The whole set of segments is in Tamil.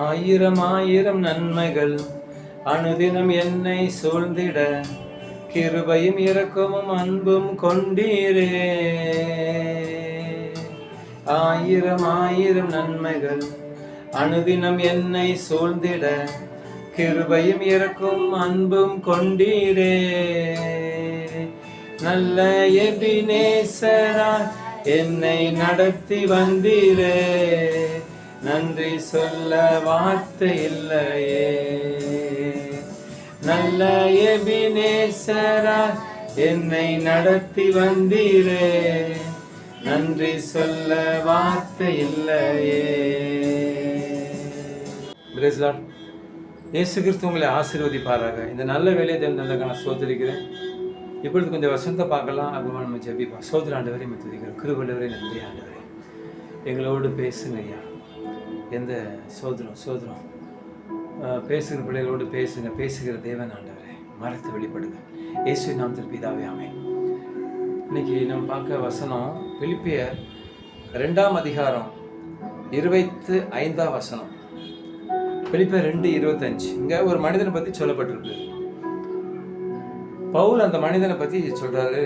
ஆயிரம் ஆயிரம் நன்மைகள் அனுதினம் என்னை சூழ்ந்திட, கிருபையும் இரக்கமும் அன்பும் கொண்டீரே. ஆயிரம் ஆயிரம் நன்மைகள் அனுதினம் என்னை சூழ்ந்திட, கிருபையும் இரக்கமும் அன்பும் கொண்டீரே. நல்ல எபினேசரா என்னை நடத்தி வந்தீரே, நன்றி சொல்ல வார்த்தை இல்லையே. நல்ல எபினேசரா என்னை நடத்தி வந்தீரே, நன்றி சொல்ல வார்த்தை இல்லையே. Praise Lord. இயேசு கிறிஸ்து உங்களை ஆசீர்வதிப்பாராக. இந்த நல்ல வேலையை தேவனுக்காக நான் சோதரிக்கிறேன். இப்பொழுது கொஞ்சம் வசனத்தை பார்க்கலாம். அப்புறமா நம்ம ஜெபிப்போம். சோதர ஆண்டவரை துதிக்கிறோம். கிருபையுள்ளவரே, நன்றி ஆண்டவரே, எங்களோடு பேசுங்க ஐயா. எந்த சோதரம் பேசுகிற பிள்ளைகளோடு பேசுகிற தேவன் ஆண்டவரே, மரத்தை வெளிப்படுங்க. இயேசுவின் நாமத்தில் பிதாவே, ஆமென். இன்னைக்கு நம்ம பார்க்க வசனம் பிலிப்பியர் 2ஆம் அதிகாரம் 25ஆம் வசனம். பிலிப்பியர் 2:25. இங்க ஒரு மனிதனை பத்தி சொல்லப்பட்டிருக்கு. பவுல் அந்த மனிதனை பத்தி சொல்றாரு.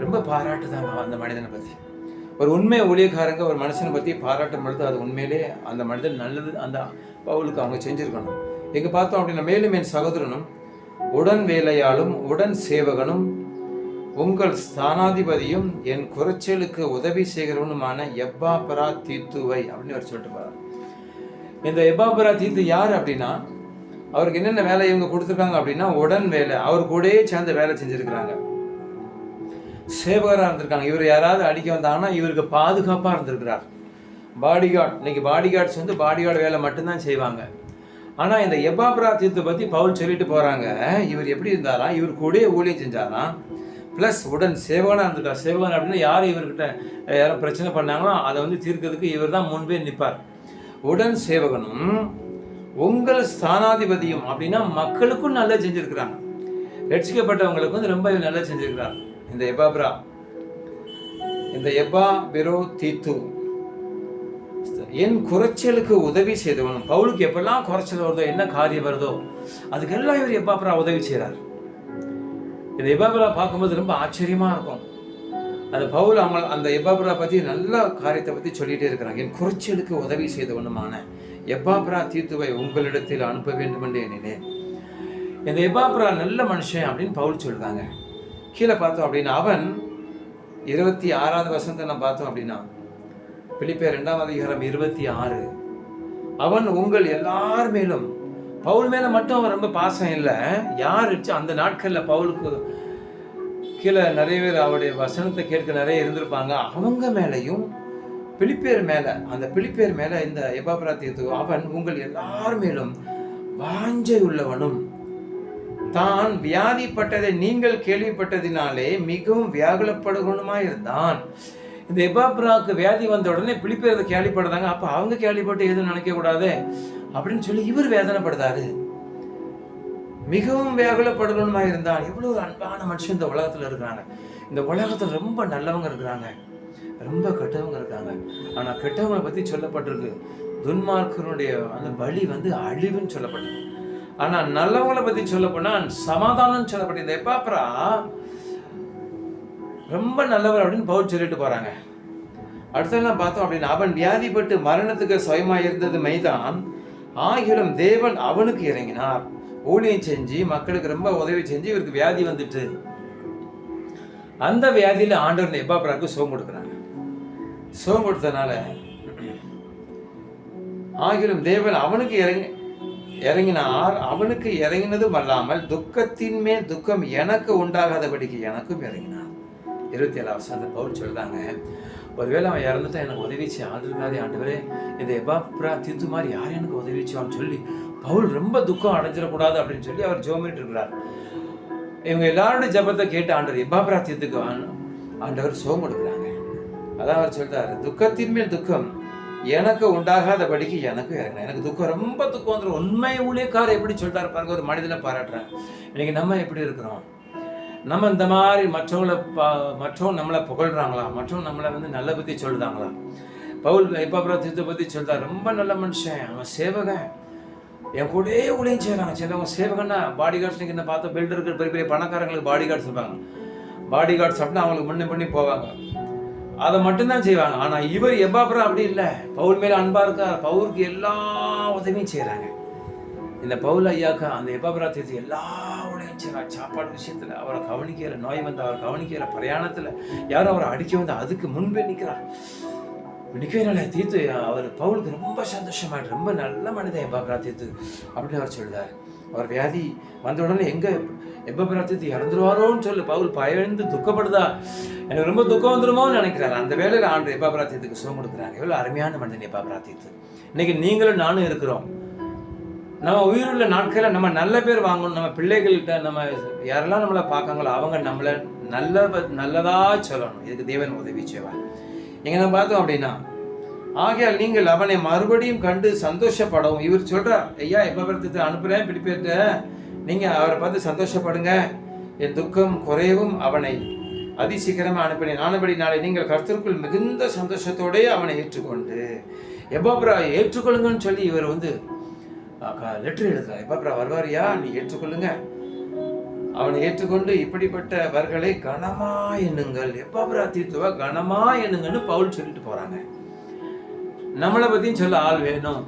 ரொம்ப பாராட்டுதாங்க அந்த மனிதனை பத்தி. ஒரு உண்மை ஊழியக்காரங்க ஒரு மனுஷனை பற்றி பாராட்டும் பொழுது அது உண்மையிலே அந்த மனிதன் நல்லது அந்த பவுலுக்கு அவங்க செஞ்சுருக்கணும். எங்கே பார்த்தோம் அப்படின்னா, மேலும் என் சகோதரனும் உடன் வேலையாலும் உடன் சேவகனும் உங்கள் ஸ்தானாதிபதியும் என் குறைச்சலுக்கு உதவி செய்கிறவனுமான எப்பாபரா தீத்துவை அப்படின்னு அவர் சொல்லிட்டு போறார். இந்த எப்பாபரா தீத்து யார் அப்படின்னா, அவருக்கு என்னென்ன வேலை இவங்க கொடுத்துருக்காங்க அப்படின்னா, உடன் வேலை, அவர் கூடயே சேர்ந்து வேலை செஞ்சுருக்கிறாங்க, சேவகராக இருந்திருக்காங்க. இவர் யாராவது அடிக்க வந்தாங்கன்னா இவருக்கு பாதுகாப்பாக இருந்திருக்கிறார். பாடிகார்டு. இன்னைக்கு பாடிகார்ட்ஸ் வந்து பாடிகார்டு வேலை மட்டும்தான் செய்வாங்க. ஆனால் இந்த எப்பாபரா தீத்தை பற்றி பவுல் சொல்லிட்டு போகிறாங்க. இவர் எப்படி இருந்தாராம், இவர் கூட ஊழியம் செஞ்சாராம், ப்ளஸ் உடன் சேவகனாக இருந்திருக்கார். சேவகன் அப்படின்னா யார் இவர்கிட்ட யாரும் பிரச்சனை பண்ணாங்களோ அதை வந்து தீர்க்கிறதுக்கு இவர் தான் முன்பே நிற்பார். உடன் சேவகனும் உங்கள் ஸ்தானாதிபதியும் அப்படின்னா மக்களுக்கும் நல்லா செஞ்சுருக்கிறாங்க. ரட்சிக்கப்பட்டவங்களுக்கு வந்து ரொம்ப நல்லா செஞ்சுருக்கிறாங்க. இந்த எப்பாபிரோ தீத்து என் குறைச்சலுக்கு உதவி செய்தவனும். பவுலுக்கு எப்பெல்லாம் குறைச்சல் வருதோ, என்ன காரியம் வருதோ, அதுக்கெல்லாம் இவர் எப்பாபிரா உதவி செய்கிறார். இந்த எப்பாபிரா பார்க்கும்போது ரொம்ப ஆச்சரியமா இருக்கும். அந்த பவுல் அவங்க அந்த எப்பாபிரா பற்றி நல்ல காரியத்தை பற்றி சொல்லிகிட்டே இருக்கிறாங்க. என் குறைச்சலுக்கு உதவி செய்தவனுமான எப்பாபிரா தீத்துவை உங்களிடத்தில் அனுப்ப வேண்டும் என்று எண்ணினேன். இந்த எப்பாபிரா நல்ல மனுஷன் அப்படின்னு பவுல் சொல்றாங்க. கீழே பார்த்தோம் அப்படின்னா, அவன் 26ஆவது வசனத்தை நம்ம பார்த்தோம் அப்படின்னா, பிலிப்பியர் 2ஆம் அதிகாரம் 26. அவன் உங்கள் எல்லார் மேலும், பவுல் மேல மட்டும் அவன் ரொம்ப பாசம் இல்லை. யார் அந்த நாட்களில் பவுலுக்கு கீழே நிறைய பேர் அவருடைய வசனத்தை கேட்க நிறைய இருந்திருப்பாங்க. அவங்க மேலையும் பிலிப்பியர் மேல, அந்த பிலிப்பியர் மேல இந்த எப்பாபிரா தீத்து, அவன் உங்கள் எல்லார் மேலும் வாஞ்சை உள்ளவனும் தான் வியாதிப்பட்டதை நீங்கள் கேள்விப்பட்டதினாலே மிகவும் வியாகுலப்படுகணுமாய் இருந்தான். இந்த எப்பாபிராவுக்கு வியாதி வந்த உடனே பிலிப்பியரை கேள்விப்படுறாங்க. அப்ப அவங்க கேள்விப்பட்டு எதுவும் நினைக்க கூடாது அப்படின்னு சொல்லி இவர் வேதனைப்படுறாரு. மிகவும் வியாகுலப்படுகணுமாய் இருந்தான். எவ்வளவு ஒரு அன்பான மனுஷன் இந்த உலகத்துல இருக்கிறாங்க. இந்த உலகத்துல ரொம்ப நல்லவங்க இருக்கிறாங்க, ரொம்ப கெட்டவங்க இருக்காங்க. ஆனா கெட்டவங்களை பத்தி சொல்லப்பட்டிருக்கு, துன்மார்க்கனுடைய அந்த வழி வந்து அழிவுன்னு சொல்லப்பட்டிருக்கு. ஆனா நல்லவங்களை பத்தி சொல்ல போனா சமாதானம் சொல்லப்பட்ட இந்த எப்பாபிரா ரொம்ப நல்லவர் அப்படின்னு பவுல் சொல்லிட்டு போறாங்க. அடுத்தெல்லாம் பார்த்தோம் அப்படின்னா, அவன் வியாதிப்பட்டு மரணத்துக்கு சுயமாய் இருந்தது மைதான், ஆகிலும் தேவன் அவனுக்கு இறங்கினார். ஊழியம் செஞ்சு மக்களுக்கு ரொம்ப உதவி செஞ்சு இவருக்கு வியாதி வந்துட்டு, அந்த வியாதியில ஆண்டவர் எப்பாபிராவுக்கு சுகம் கொடுக்குறாங்க. சுகம் கொடுத்ததுனால ஆகிலும் தேவன் அவனுக்கு இறங்கினார். அவனுக்கு இறங்கினதும் அல்லாமல் துக்கத்தின் மேல் துக்கம் எனக்கு உண்டாகாதபடிக்கு எனக்கும் இறங்கினார். 27ஆம் வசனத்தை பவுல் சொல்றாங்க, ஒருவேளை அவன் இறந்துட்டா எனக்கு உதவிச்சு ஆண்டிருக்காதே ஆண்டவரே, இந்த எப்பாபிரா தீத்து மாதிரி யார் எனக்கு உதவிச்சான்னு சொல்லி பவுல் ரொம்ப துக்கம் அடைஞ்சிடக்கூடாது அப்படின்னு சொல்லி அவர் ஜெபமிட்டு இருக்கிறார். இவங்க எல்லாருடைய ஜெபத்தை கேட்டு ஆண்டவர் எப்பாபிரா தீத்துக்கு ஆண்டவர் சுகம் கொடுக்குறாங்க. அதான் அவர் சொல்றாரு, துக்கத்தின் மேல் துக்கம் எனக்கு உண்டாகாதபடிக்கு எனக்கு இறங்கின. எனக்கு துக்கம், ரொம்ப துக்கம் வந்துடும். உண்மை ஊழியக்காரர் எப்படி சொல்லிட்டாரு பாருங்க, ஒரு மனிதனை பாராட்டுறேன். இன்னைக்கு நம்ம எப்படி இருக்கிறோம்? நம்ம இந்த மாதிரி மற்றவங்க நம்மளை புகழ்றாங்களா? மற்றவங்க நம்மளை வந்து நல்ல பற்றி சொல்லுதாங்களா? பவுல் எப்பாப்ரா தீத்தை பற்றி சொல்றார், ரொம்ப நல்ல மனுஷன், அவன் சேவகன், என் கூடயே ஊழியம் செய்கிறாங்க. சிலவங்க சேவகன்னா பாடி கார்ட்ஸ், நீங்கள் பார்த்தா பில்டருக்கு பெரிய பெரிய பணக்காரங்களுக்கு பாடி கார்ட்ஸ் இருப்பாங்க. பாடி கார்ட்ஸ் அப்படின்னா அவங்களுக்கு முன்ன பண்ணி போவாங்க, அதை மட்டும்தான் செய்வாங்க. ஆனால் இவர் எப்பாப்ரா அப்படி இல்லை, பவுல் மேலே அன்பாக இருக்கார், பவுலுக்கு எல்லா உதவியும் செய்கிறாங்க. இந்த பவுல் ஐயாக்கா அந்த எப்பாப்ரா தீர்த்து எல்லா உதவியும் செய்கிறார். சாப்பாடு விஷயத்தில் அவரை கவனிக்கல, நோய் வந்து அவரை கவனிக்கல, பிரயாணத்தில் யாரும் அவரை அடிக்க வந்து அதுக்கு முன்பே நிற்கிறார். நிற்கனால தீர்த்து அவர் பவுலுக்கு ரொம்ப சந்தோஷமாயிட்டு, ரொம்ப நல்ல மனிதன் எப்பாப்ரா தீர்த்து அப்படின்னு அவர் சொல்லுறார். அவர் வியாதி வந்த உடனே எங்கே எப்பாப்ரா தீர்த்து இறந்துருவாரோன்னு சொல்லி பவுல் பயந்து துக்கப்படுதா, எனக்கு ரொம்ப துக்கம் வந்துருமோன்னு நினைக்கிறாரு. அந்த வேலையில் ஆண்டு எப்பாப்ரா தீர்த்துக்கு சுகம் கொடுக்குறாங்க. எவ்வளோ அருமையான மனிதன் எப்பாப்ரா தீர்த்து. இன்னைக்கு நீங்களும் நானும் இருக்கிறோம். நம்ம உயிருள்ள நாட்களில் நம்ம நல்ல பேர் வாங்கணும். நம்ம பிள்ளைகள்கிட்ட நம்ம யாரெல்லாம் நம்மளை பார்க்காங்களோ அவங்க நம்மளை நல்லதாக சொல்லணும். இதுக்கு தேவன் உதவி செய்வார். எங்கே நம்ம பார்த்தோம் அப்படின்னா, ஆகையால் நீங்கள் அவனை மறுபடியும் கண்டு சந்தோஷப்படவும். இவர் சொல்கிறார், ஐயா எப்பாப்ரா அனுப்புகிறேன் பிலிப்பியர்கிட்ட, நீங்கள் அவரை பார்த்து சந்தோஷப்படுங்க, என் துக்கம் குறையவும் அவனை அதிசீக்கிரமாக அனுப்பினேன். ஆனபடி நாளை நீங்கள் கர்த்தருக்குள் மிகுந்த சந்தோஷத்தோடே அவனை ஏற்றுக்கொண்டு எப்பாப்ரா ஏற்றுக்கொள்ளுங்கன்னு சொல்லி இவர் வந்து லெட்டர் எழுதுறார். எப்பாப்ரா வருவாரியா, நீ ஏற்றுக்கொள்ளுங்க, அவனை ஏற்றுக்கொண்டு இப்படிப்பட்டவர்களை கனமா எண்ணுங்கள். எப்பாப்ரா தீத்துவா கனமா எண்ணுங்கன்னு பவுல் சொல்லிட்டு போறாங்க. நம்மளை பத்தியும் சொல்ல ஆள் வேணும்.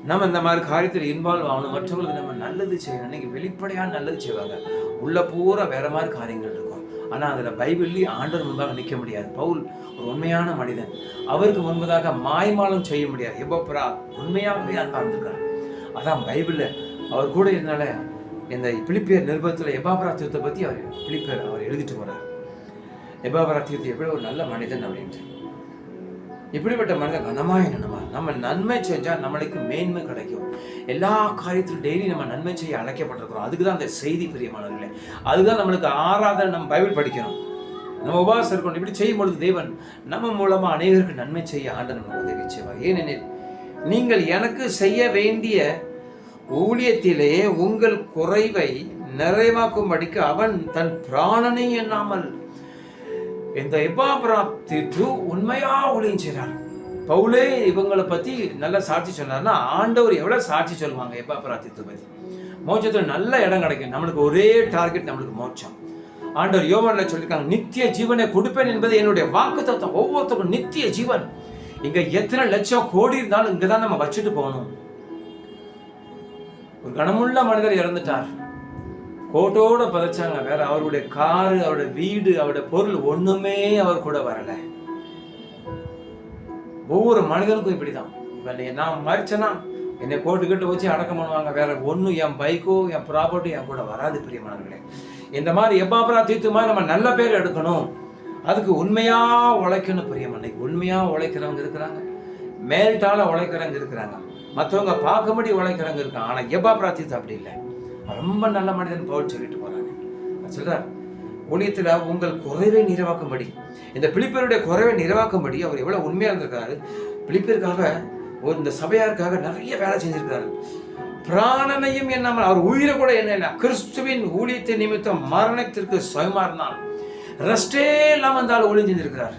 நம்ம இந்த மாதிரி காரியத்தில் இன்வால்வ் ஆகணும். மற்றவங்களுக்கு நம்ம நல்லது செய்யணும். இன்னைக்கு வெளிப்படையான நல்லது செய்வாங்க, உள்ள பூரா வேற மாதிரி காரியங்கள் இருக்கும். ஆனால் அதில் பைபிள்லேயும் ஆண்டவர் முன்பாக நிற்க முடியாது. பவுல் ஒரு உண்மையான மனிதன், அவருக்கு முன்பதாக மாய்மாலம் செய்ய முடியாது. எப்பாப்ரா உண்மையாகவே அன்பா இருந்திருக்கார். அதான் பைபிளில் அவர் கூட இதனால இந்த பிலிப்பியர் நிருபத்தில் எப்பாப்ரா தீர்த்தை பற்றி அவர் எழுதிட்டு போகிறார். எப்பாப்ரா தீர்த்து எப்படி ஒரு நல்ல மனிதன் அப்படின்ட்டு. இப்படிப்பட்ட மனிதன் கனமாக என்னமா, நம்ம நன்மை செஞ்சால் நம்மளுக்கு மேன்மை கிடைக்கும். எல்லா காரியத்திலும் டெய்லி நம்ம நன்மை செய்ய அழைக்கப்பட்டிருக்கிறோம். அதுக்கு தான் அந்த செய்தி பிரியமானவர்களே. அதுதான் நம்மளுக்கு ஆராதனை. நம்ம பைபிள் படிக்கணும், நம்ம உபவாசம் இருக்கணும். இப்படி செய்யும் பொழுது தேவன் நம்ம மூலமாக அநேகருக்கு நன்மை செய்ய ஆண்டவர் நமக்கு உதவி செய்வார். ஏனெனில் நீங்கள் எனக்கு செய்ய வேண்டிய ஊழியத்திலே உங்கள் குறைவை நிறைவாக்கும்படிக்கு அவன் தன் பிராணனை எண்ணாமல். இந்த எப்பாப்ரா தீத்து உண்மையா ஊழியம் செய்றார். பவுலே இவங்களை பத்தி நல்ல சாட்சி சொன்னார்னா ஆண்டவர் எவ்வளவு சாட்சி சொல்லுவாங்க எப்பாப்ரா தீத்து பத்தி. மோட்சத்தில் நல்ல இடம் கிடைக்கும். நம்மளுக்கு ஒரே டார்கெட், நம்மளுக்கு மோட்சம். ஆண்டவர் யோவான்ல சொல்லியிருக்காங்க, நித்திய ஜீவனை கொடுப்பேன் என்பது என்னுடைய வாக்குத்தத்தம். ஒவ்வொருத்தருக்கும் நித்திய ஜீவன். இங்க எத்தனை லட்சம் கோடி இருந்தாலும் இங்கதான் நம்ம வச்சுட்டு போகணும். ஒரு கனமுள்ள மனிதர் இறந்துட்டார், கோட்டோட பதைச்சாங்க. வேற அவருடைய காரு, அவருடைய வீடு, அவருடைய பொருள் ஒண்ணுமே அவர் கூட வரல. ஒவ்வொரு மனிதனுக்கும் இப்படிதான். இப்ப நான் மறிச்சேன்னா என்னை கோட்டுக்கிட்டு வச்சு அடக்கம் பண்ணுவாங்க. வேற ஒண்ணு என் பைக்கோ என் ப்ராப்பர்ட்டி என் கூட வராது. பிரியமானவர்களே, இந்த மாதிரி எப்பாப்ரா தீத்து மாதிரி நம்ம நல்ல பேர் எடுக்கணும். அதுக்கு உண்மையா உழைக்கணும். பிரியமான உண்மையா உழைக்கிறவங்க இருக்கிறாங்க, மேல்டால உழைக்கிறவங்க இருக்கிறாங்க, மற்றவங்க பார்க்கும்படி உழைக்கிறவங்க இருக்காங்க. ஆனா எப்பாப்ரா தீத்து அப்படி இல்லை. ரொம்ப நல்ல மனிதன் பவுல் சொல்லிட்டு போறாங்க. சொல்றார், ஊழியத்துல உங்கள் குறைவை நிறைவாக்கும்படி, இந்த பிலிப்பியருடைய குறைவை நிறைவாக்கும்படி அவர் எவ்வளவு உண்மையா இருந்திருக்காரு. பிலிப்பியருக்காக, இந்த சபையாருக்காக நிறைய வேலை செஞ்சிருக்காரு. பிராணனையும் எண்ணாமல், அவர் உயிரை கூட என்ன, கிறிஸ்துவின் ஊழியத்தை நிமித்தம் மரணத்திற்கு சுயமாறினார். ரெஸ்டே இல்லாம இருந்தாலும் ஊழியம் செஞ்சிருக்கிறார்.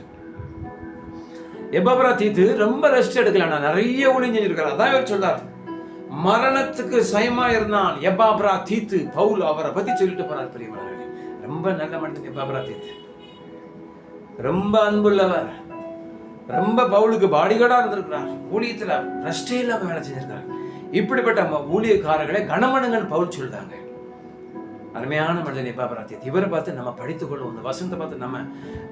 எப்பாப்ரா தீத்து ரொம்ப ரெஸ்ட் எடுக்கல, நிறைய ஊழியம் செஞ்சிருக்கிறார். அதான் இவர் சொல்றார், மரணத்துக்கு சயமா இருந்தான் எப்பாப்ரா தீத்து. பவுல் அவரை பத்தி சொல்லிட்டு போறார். பிரியமானவர்களே, ரொம்ப நல்ல மனிதன் எப்பாப்ரா தீத்து. ரொம்ப அன்புள்ளவர், ரொம்ப பவுலுக்கு பாடிகார்டா இருந்திருக்கிறார். ஊழியத்துல ரெஸ்டே இல்லாம வேலை செஞ்சிருக்கார். இப்படிப்பட்ட ஊழியக்காரர்களை கனமனுங்கன்னு பவுல் சொல்றாங்க. அருமையான மனிதன் எப்பாப்ரா தீத்து. இவரை பார்த்து நம்ம படித்துக் கொள்வோம். இந்த வசனத்தை பார்த்து நம்ம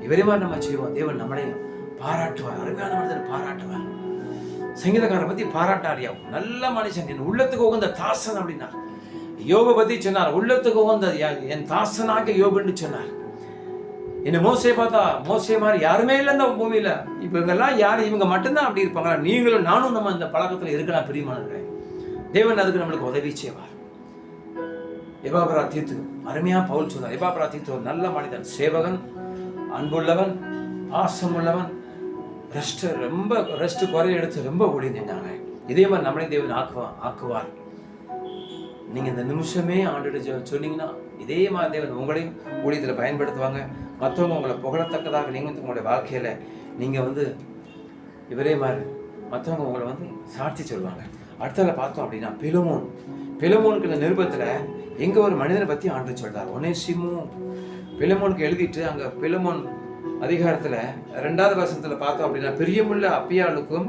இவரே மாதிரி நம்ம செய்வோம். தேவன் நம்மளையும் பாராட்டுவார். அருமையான மனிதன் பாராட்டுவார். சங்கீதக்காரரை பத்தி பாராட்டாரியா, நல்ல மனுஷன், என் உள்ளத்துக்கு உகந்த தாசன் அப்படின்னார். யோபை பத்தி சொன்னார், உள்ளத்துக்கு உகந்த என் தாசனாக யோபுன்னு சொன்னார். என்ன மோசே பார்த்தா, மோசே மாதிரி யாருமே இல்லை இந்த பூமியில. இப்ப இவங்கெல்லாம் யாரு, இவங்க மட்டும்தான் அப்படி இருப்பாங்களா? நீங்களும் நானும் நம்ம இந்த பழக்கத்துல இருக்கலாம். பிரியமானவர்களே, தேவன் அதுக்கு நம்மளுக்கு உதவி செய்வார். எப்பாப்ரா தீத்து அருமையா பவுல் சொன்னார். எப்பாப்ரா தீத்து ஒரு நல்ல மனிதன், சேவகன், அன்புள்ளவன், ஆசமுள்ளவன், ரொம்ப ரெஸ்ட் குறைய எடுத்து ரொம்ப ஓடி நின்றாங்க. இதே மாதிரி நம்மளே தேவன் ஆக்குவார். நீங்க இந்த நிமிஷமே ஆண்டுட்டு சொன்னீங்கன்னா இதே மாதிரி தேவன் உங்களையும் ஊழியத்தில் பயன்படுத்துவாங்க. மற்றவங்க உங்களை புகழத்தக்கதாக நீங்க உங்களுடைய வாழ்க்கையில நீங்க இவரே மாதிரி மற்றவங்க உங்களை வந்து சாட்சி சொல்லுவாங்க. அடுத்தல பார்த்தோம் அப்படின்னா பிலமோனுக்கு இந்த நிருபத்தில் எங்கே ஒரு மனிதனை பற்றி ஆண்டு சொல்றார், ஒனேசிமு. பிலமோனுக்கு எழுதிட்டு அங்கே பிலமோன் அதிகாரத்தில் 2வது வசனத்தில் பார்த்தோம் அப்படின்னா, பிரியமுள்ள அப்பியாளுக்கும்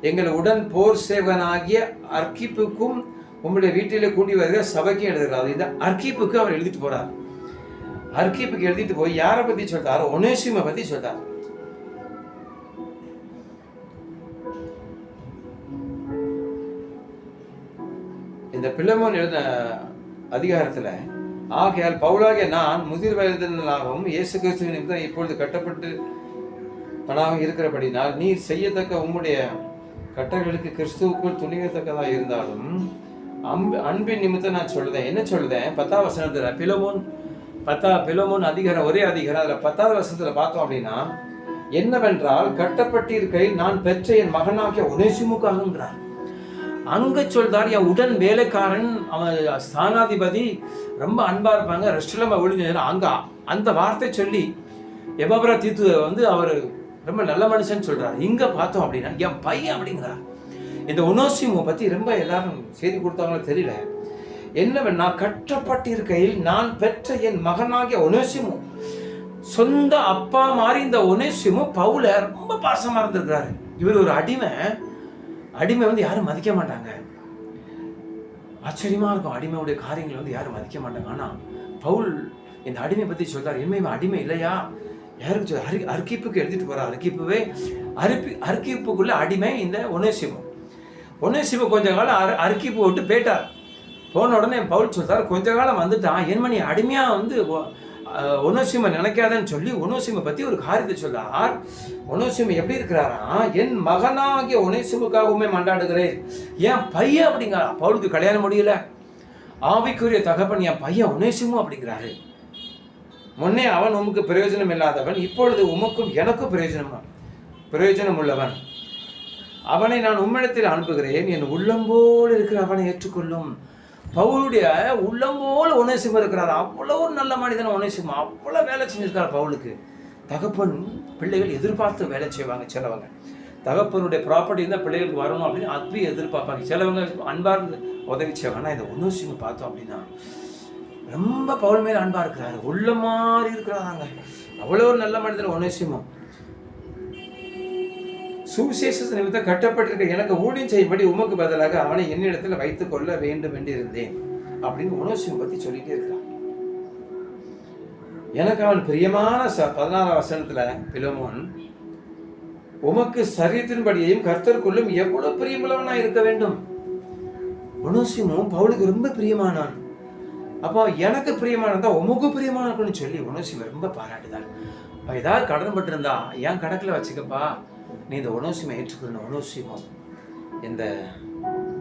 எங்கள் உடன் போர் சேவனாகிய அர்க்கிப்புக்கும் உங்களுடைய வீட்டில் கூட்டி வருகிற சபைக்கும் எழுதுகிறார். இந்த அர்க்கிப்புக்கு அவர் எழுதிட்டு போறார். அர்க்கிப்புக்கு எழுதிட்டு போய் யாரை பத்தி சொல்றாரு? ஒனேசிமை பத்தி சொல்றார். இந்த பிலமோன் எழுதின அதிகாரத்துல, ஆகையால் பவுலாகிய நான் முதிர் வயதினாகவும் இயேசு கிறிஸ்துவின் நிமித்தம் இப்பொழுது கட்டப்பட்டு பணாக இருக்கிறபடினால் நீர் செய்யத்தக்க உம்முடைய கட்டளைகளுக்கு கிறிஸ்துவுக்குள் துணியத்தக்கதாக இருந்தாலும் அன்பின் நிமித்தம் நான் சொல்லுதேன். என்ன சொல்லுதேன்? 10வது வசனத்துல பிலமோன் அதிகாரம், ஒரே அதிகாரம், அதுல 10வது வசனத்துல பார்த்தோம் அப்படின்னா, என்னவென்றால் கட்டப்பட்டிருக்கையில் நான் பெற்ற என் மகனாகிய ஒனேசிமுக்காகன்றார். அங்க சொல்றார், என் உடன் வேலைக்காரன், அவன் ஸ்தானாதிபதி, ரொம்ப அன்பா இருப்பாங்க, ரெஸ்ட்ல ஒழிஞ்ச அங்க அந்த வார்த்தை சொல்லி எபப்ராதீத்து வந்து அவர் ரொம்ப நல்ல மனுஷன் சொல்றாரு. இங்க பார்த்தோம் அப்படின்னா என் பையன் அப்படிங்கிறார். இந்த ஒனேசிமு பத்தி ரொம்ப எல்லாரும் செய்தி கொடுத்தாங்களோ தெரியல. என்னவென்னா கட்டப்பட்டிருக்கையில் நான் பெற்ற என் மகனாகிய ஒனேசிமு. சொந்த அப்பா மாதிரி இந்த ஒனேசிமு பவுல ரொம்ப பாசமா இருந்திருக்கிறாரு. இவர் ஒரு அடிமை வந்து யாரும் மதிக்க மாட்டாங்க. ஆச்சரியமா இருக்கும், அடிமையுடைய காரியங்களை வந்து யாரும் மதிக்க மாட்டாங்க. ஆனா பவுல் இந்த அடிமை பத்தி சொல்றாரு. இனிமே அடிமை இல்லையா? யாருக்கு? அர்க்கிப்புக்கு எழுதிட்டு போறார். அர்க்கிப்புக்குள்ள அடிமை இந்த ஒனேசிமு கொஞ்ச காலம் அர்க்கிப்பு விட்டு போயிட்டார். போன உடனே பவுல் சொல்றாரு, கொஞ்ச காலம் வந்துட்டான், என் மணி அடிமையா வந்து ஒனேசிமை நினைக்காதன்னு சொல்லி ஒனேசிமை பத்தி ஒரு காரியத்தை சொல்றார். ஒனேசிமை எப்படி இருக்கிறாரா? என் மகனாகிய ஒனேசிமுக்காகவுமே மண்டாடுகிறேன், என் பையன் அப்படிங்கிற. பவுலுக்கு கல்யாணம் முடியல, ஆவிக்குரிய தகப்பன் என் பையன் ஒனேசிமு அப்படிங்கிறாரு. முன்னே அவன் உமக்கு பிரயோஜனம் இல்லாதவன், இப்பொழுது உமக்கும் எனக்கும் பிரயோஜனம் உள்ளவன். அவனை நான் உம்மிடத்தில் அனுப்புகிறேன், என் உள்ளம்போல் இருக்கிற அவனை ஏற்றுக்கொள்ளும். பவுலுடைய உள்ளம்போல் ஒனேசிமு இருக்கிறார். அவ்வளவு ஒரு நல்ல மனிதன் ஒனேசிமு. அவ்வளவு வேலை செஞ்சிருக்கார் பவுலுக்கு. தகப்பன் பிள்ளைகள் எதிர்பார்த்து வேலை செய்வாங்க. சிலவங்க தகப்பனுடைய ப்ராப்பர்ட்டி இருந்தால் பிள்ளைகளுக்கு வரணும் அப்படின்னு அதுவே எதிர்பார்ப்பாங்க. சிலவங்க அன்பார்ந்து உதவி செய்வாங்க. ஆனால் இந்த ஒனேசிமு பார்த்தோம் அப்படின்னா ரொம்ப பவுல் மேல அன்பா இருக்கிறாரு, உள்ள மாதிரி இருக்கிறாங்க. அவ்வளவு ஒரு நல்ல மனிதன் ஒனேசிமு. சுவிசேஷ நிமித்தம் கட்டப்பட்டிருக்க எனக்கு ஊழியம் செய்யும்படி உமக்கு பதிலாக அவனை என்னிடத்துல வைத்துக் கொள்ள வேண்டும் என்று இருந்தேன் அப்படின்னு ஒனேசிமு பத்தி சொல்லிட்டே இருக்கிறான். எனக்கு அவன் பிரியமான 16வது வசனத்துல பிலமோன், உமக்கு சரீரத்தின்படியையும் கர்த்தருக்குள்ளும் எவ்வளவு பிரியமுள்ளவனா இருக்க வேண்டும். ஒனேசிமு பவுலுக்கு ரொம்ப பிரியமானான். அப்போ எனக்கு பிரியமானதா உமக்கு பிரியமானு சொல்லி ஒனேசிமை ரொம்ப பாராட்டுதான். ஏதாவது கடன் பட்டிருந்தா என் கணக்கில் வச்சுக்கப்பா, நீ இந்த ஒனேசிமை ஏற்றுக்கொள்ளணும். ஒனேசிமு இந்த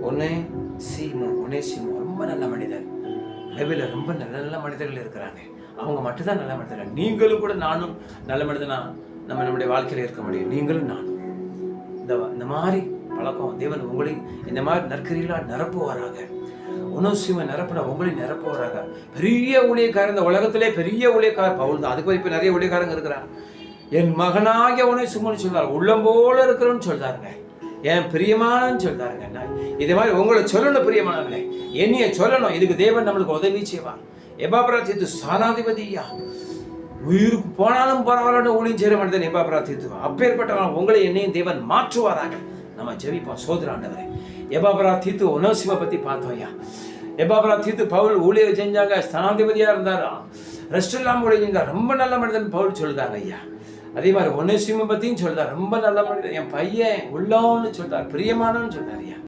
ஒனேசிமு ரொம்ப நல்ல மனிதர். பைபிளில் ரொம்ப நல்ல நல்ல மனிதர்கள் இருக்கிறாங்க. அவங்க மட்டும்தான் நல்ல மனிதர்கள். நீங்களும் கூட நானும் நல்ல மனிதனா நம்மளுடைய வாழ்க்கையில் இருக்க முடியும். நீங்களும் நானும் இந்த மாதிரி பழக்கம் தேவன் உங்களை இந்த மாதிரி நற்கரிகளால் நிரப்புவாராக. ஒனேசிமை நிரப்பின உங்களை நிரப்புவாராக. பெரிய ஊழியக்காரர், இந்த உலகத்திலே பெரிய ஊழியக்காரர் பவுல் தான். அதுக்கு இப்போ நிறைய ஊழியக்காரங்க இருக்கிறாங்க. என் மகனாகிய ஒனேசிமுன்னு சொல்றாரு, உள்ளம் போல இருக்கிறோன்னு சொல்றாருங்க, என் பிரியமானன்னு சொல்றாருங்க. இதே மாதிரி உங்களை சொல்லணும் பிரியமானவர்களே, என்னைய சொல்லணும். இதுக்கு தேவன் நம்மளுக்கு உதவி செய்வார். எபப்ராதீத்து ஸ்தானாதிபதியா, உயிருக்கு போனாலும் பரவாயில்ல ஊழியம் செய்ய மாட்டேன் எபப்ராதீத்து. அப்பேற்பட்டவன் உங்களை என்னையும் தேவன் மாற்றுவாராக. நம்ம ஜெபிப்போம். சோதராண்டவரே, எபப்ராதீத்து ஒனேசிமை பத்தி பார்த்தோம் ஐயா. எபப்ராதீத்து பவுல் ஊழியர் செஞ்சாங்க, ஸ்தானாதிபதியா இருந்தாரா, ரெஸ்ட் இல்லாம ஊழியம் செஞ்சார். ரொம்ப நல்ல மனிதன் பவுல் சொல்றாங்க ஐயா. அதே மாதிரி ஒனேசிமை பத்தியும் சொல்றார், ரொம்ப நல்ல மனிதன், என் பையன் உள்ளவன்னு சொல்றார், பிரியமானன்னு சொல்றாரு ஐயா.